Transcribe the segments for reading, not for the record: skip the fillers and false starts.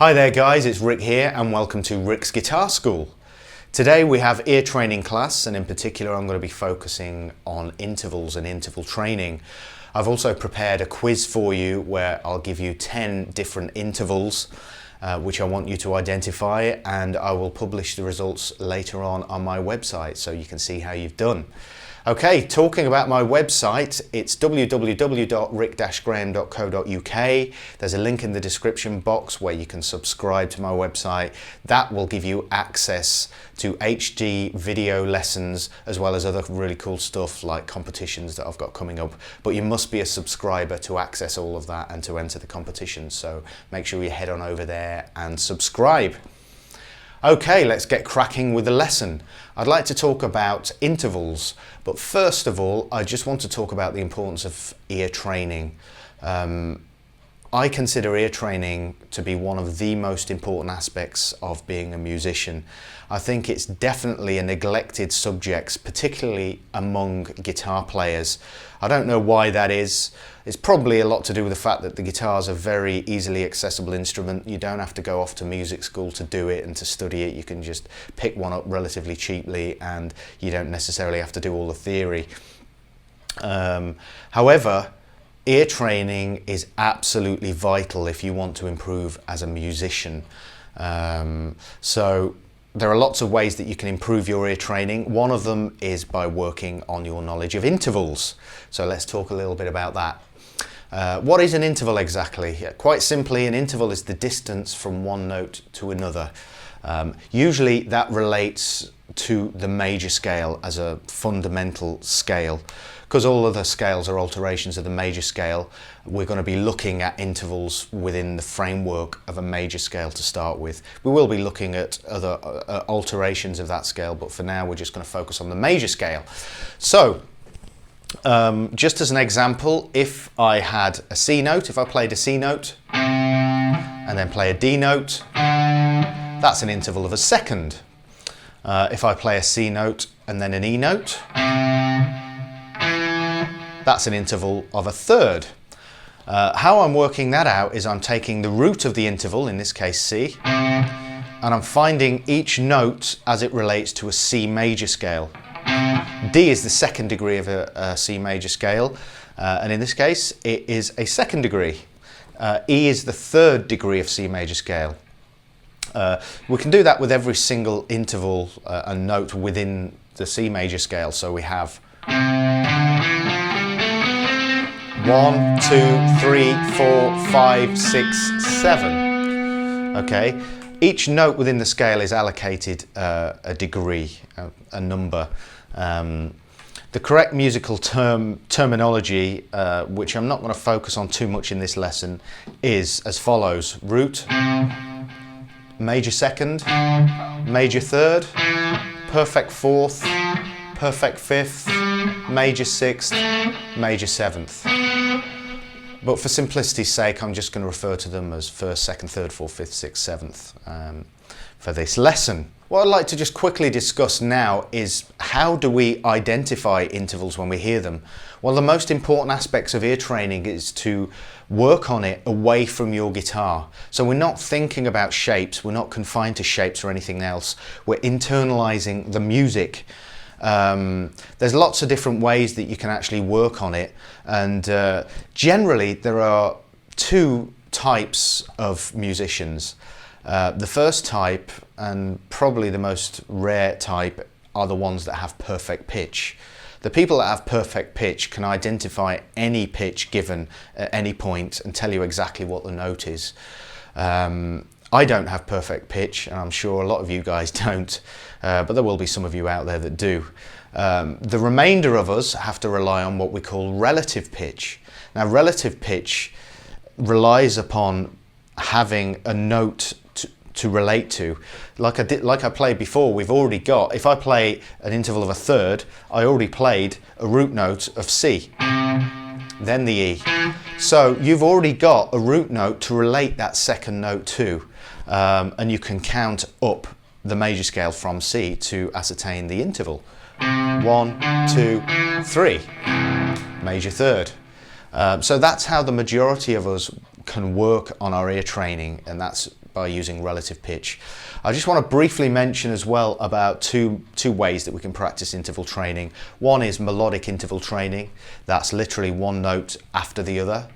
Hi there guys, it's Rick here and welcome to Rick's Guitar School. Today we have ear training class, and in particular I'm going to be focusing on intervals and interval training. I've also prepared a quiz for you where I'll give you 10 different intervals which I want you to identify, and I will publish the results later on my website so you can see how you've done. Okay, talking about my website, it's www.rick-graham.co.uk. There's a link in the description box where you can subscribe to my website. That will give you access to HD video lessons as well as other really cool stuff like competitions that I've got coming up. But you must be a subscriber to access all of that and to enter the competitions. So make sure you head on over there and subscribe. Okay, let's get cracking with the lesson. I'd like to talk about intervals, but first of all, I just want to talk about the importance of ear training. I consider ear training to be one of the most important aspects of being a musician. I think it's definitely a neglected subject, particularly among guitar players. I don't know why that is. It's probably a lot to do with the fact that the guitar is a very easily accessible instrument. You don't have to go off to music school to do it and to study it. You can just pick one up relatively cheaply and you don't necessarily have to do all the theory. However, ear training is absolutely vital if you want to improve as a musician. So there are lots of ways that you can improve your ear training. One of them is by working on your knowledge of intervals. So let's talk a little bit about that. What is an interval exactly? Quite simply, an interval is the distance from one note to another. Usually that relates to the major scale as a fundamental scale. Because all other scales are alterations of the major scale, we're going to be looking at intervals within the framework of a major scale to start with. We will be looking at other alterations of that scale, but for now we're just going to focus on the major scale. So, just as an example, if I had a C note, if I played a C note and then play a D note, that's an interval of a second. If I play a C note and then an E note, that's an interval of a third. How I'm working that out is I'm taking the root of the interval, in this case C, and I'm finding each note as it relates to a C major scale. D is the second degree of a C major scale, and in this case it is a second degree. E is the third degree of C major scale. We can do that with every single interval and note within the C major scale. So we have 1, 2, 3, 4, 5, 6, 7. Okay, each note within the scale is allocated a degree, a number. The correct musical terminology, which I'm not going to focus on too much in this lesson, is as follows: root, major second, major third, perfect fourth, perfect fifth, major sixth, major seventh. But for simplicity's sake, I'm just going to refer to them as first, second, third, fourth, fifth, sixth, seventh for this lesson. What I'd like to just quickly discuss now is how do we identify intervals when we hear them? Well, the most important aspects of ear training is to work on it away from your guitar. So we're not thinking about shapes, we're not confined to shapes or anything else. We're internalizing the music. There's lots of different ways that you can actually work on it, and generally there are two types of musicians. The first type, and probably the most rare type, are the ones that have perfect pitch. The people that have perfect pitch can identify any pitch given at any point and tell you exactly what the note is. I don't have perfect pitch, and I'm sure a lot of you guys don't, but there will be some of you out there that do. The remainder of us have to rely on what we call relative pitch. Now, relative pitch relies upon having a note to relate to. Like I played before, we've already got, if I play an interval of a third, I already played a root note of C, then the E. So you've already got a root note to relate that second note to, and you can count up the major scale from C to ascertain the interval. 1, 2, 3, major third. So that's how the majority of us can work on our ear training, and that's by using relative pitch. I just want to briefly mention as well about two ways that we can practice interval training. One is melodic interval training. That's literally one note after the other.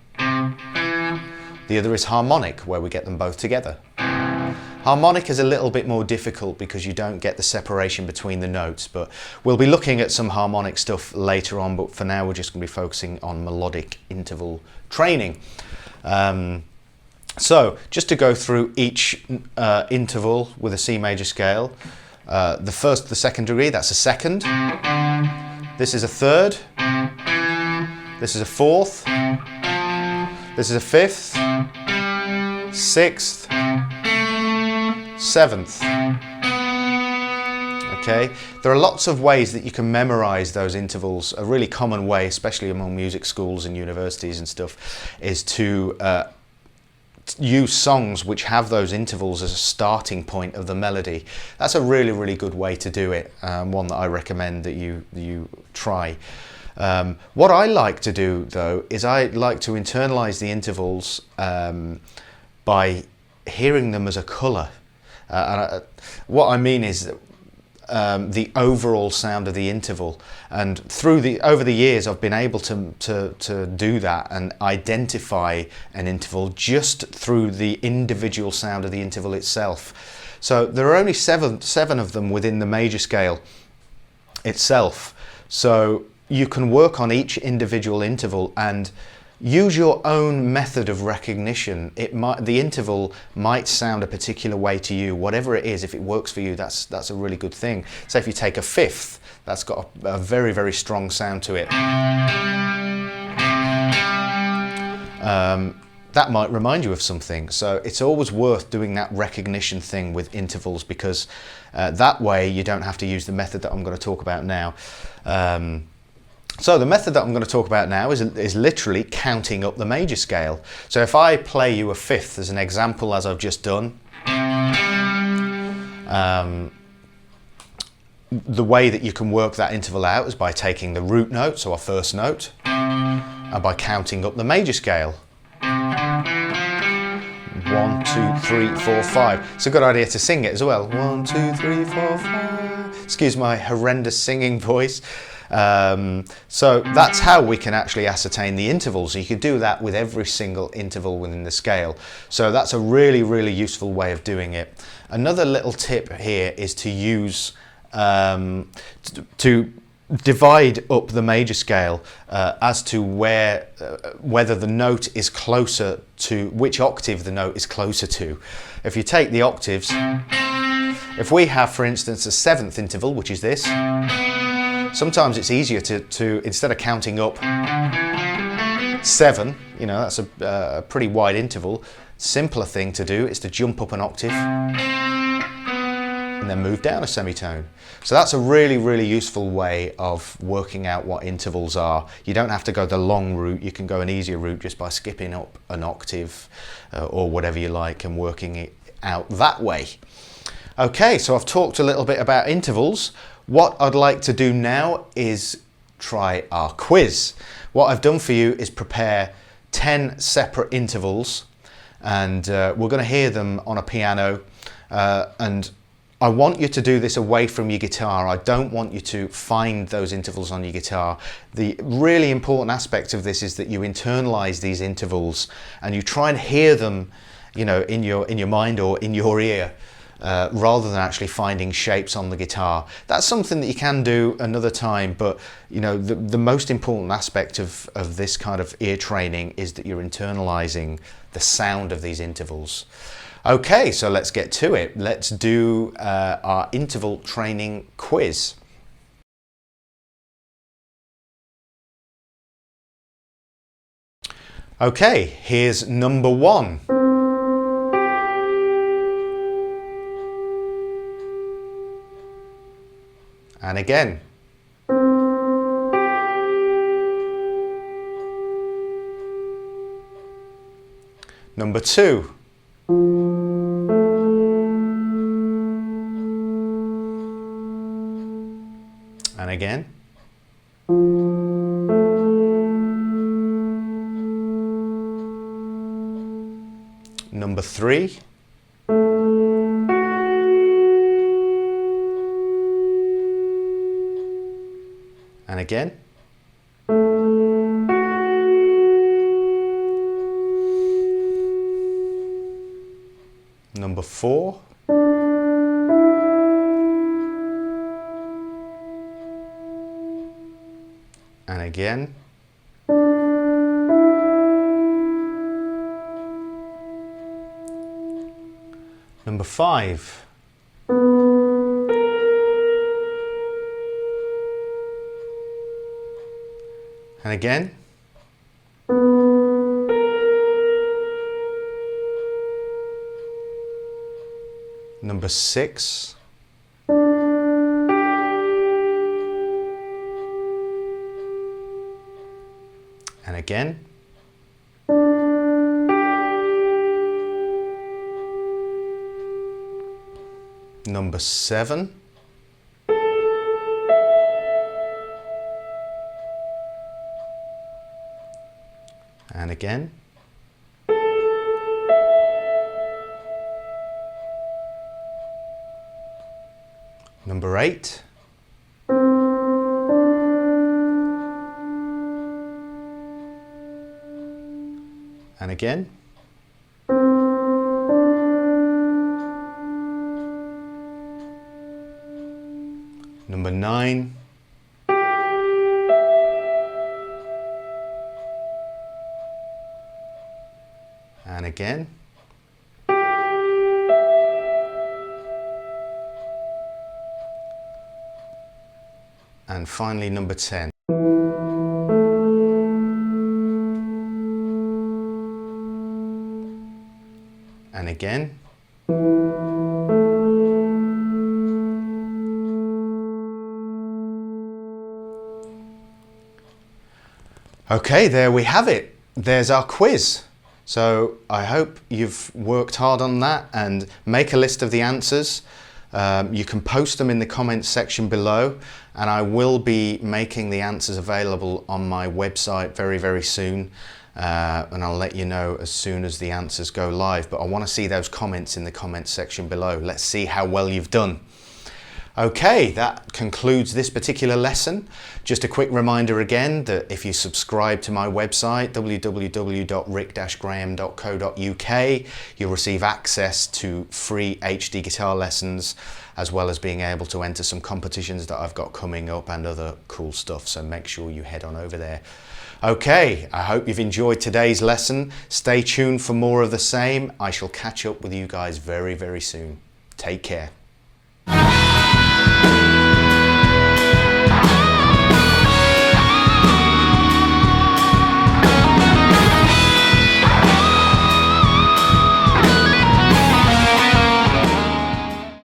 The other is harmonic, where we get them both together. Harmonic is a little bit more difficult because you don't get the separation between the notes, but we'll be looking at some harmonic stuff later on, but for now we're just going to be focusing on melodic interval training. So just to go through each interval with a C major scale, the second degree, that's a second. This is a third. This is a fourth. This is a fifth, sixth, seventh. Okay, there are lots of ways that you can memorize those intervals. A really common way, especially among music schools and universities and stuff, is to use songs which have those intervals as a starting point of the melody. That's a really, really good way to do it, one that I recommend that you try. What I like to do though is I like to internalize the intervals by hearing them as a colour. What I mean is the overall sound of the interval, and over the years I've been able to do that and identify an interval just through the individual sound of the interval itself. So there are only seven of them within the major scale itself, so you can work on each individual interval and use your own method of recognition. The interval might sound a particular way to you. Whatever it is, if it works for you, that's a really good thing. So if you take a fifth, that's got a very, very strong sound to it. That might remind you of something. So it's always worth doing that recognition thing with intervals, because that way you don't have to use the method that I'm going to talk about now. So the method that I'm going to talk about now is literally counting up the major scale. So if I play you a fifth as an example, as I've just done, the way that you can work that interval out is by taking the root note, so our first note, and by counting up the major scale. 1, 2, 3, 4, 5. It's a good idea to sing it as well. 1, 2, 3, 4, 5. Excuse my horrendous singing voice. So that's how we can actually ascertain the intervals. So you could do that with every single interval within the scale. So that's a really, really useful way of doing it. Another little tip here is to use to divide up the major scale as to whether the note is closer to which octave the note is closer to. If you take the octaves, if we have, for instance, a seventh interval, which is this, sometimes it's easier to instead of counting up 7, you know, that's a pretty wide interval. Simpler thing to do is to jump up an octave and then move down a semitone. So that's a really, really useful way of working out what intervals are. You don't have to go the long route. You can go an easier route just by skipping up an octave or whatever you like and working it out that way. Okay, so I've talked a little bit about intervals. What I'd like to do now is try our quiz. What I've done for you is prepare 10 separate intervals, and we're going to hear them on a piano, and I want you to do this away from your guitar. I don't want you to find those intervals on your guitar. The really important aspect of this is that you internalize these intervals and you try and hear them, you know, in your mind or in your ear. Rather than actually finding shapes on the guitar. That's something that you can do another time, but you know, the most important aspect of this kind of ear training is that you're internalizing the sound of these intervals. Okay, so let's get to it. Let's do our interval training quiz. Okay, here's number 1. And again. Number 2. And again. Number 3. And again. Number 4. And again. Number 5. And again. Number 6. And again. Number 7. And again. Number 8. And again. Number 9. And again. And finally number 10. And again. Okay, there we have it. There's our quiz. So I hope you've worked hard on that and make a list of the answers. You can post them in the comments section below, and I will be making the answers available on my website very, very soon. And I'll let you know as soon as the answers go live. But I want to see those comments in the comments section below. Let's see how well you've done. Okay, that concludes this particular lesson. Just a quick reminder again that if you subscribe to my website, www.rick-graham.co.uk, you'll receive access to free HD guitar lessons, as well as being able to enter some competitions that I've got coming up and other cool stuff. So make sure you head on over there. Okay, I hope you've enjoyed today's lesson. Stay tuned for more of the same. I shall catch up with you guys very, very soon. Take care.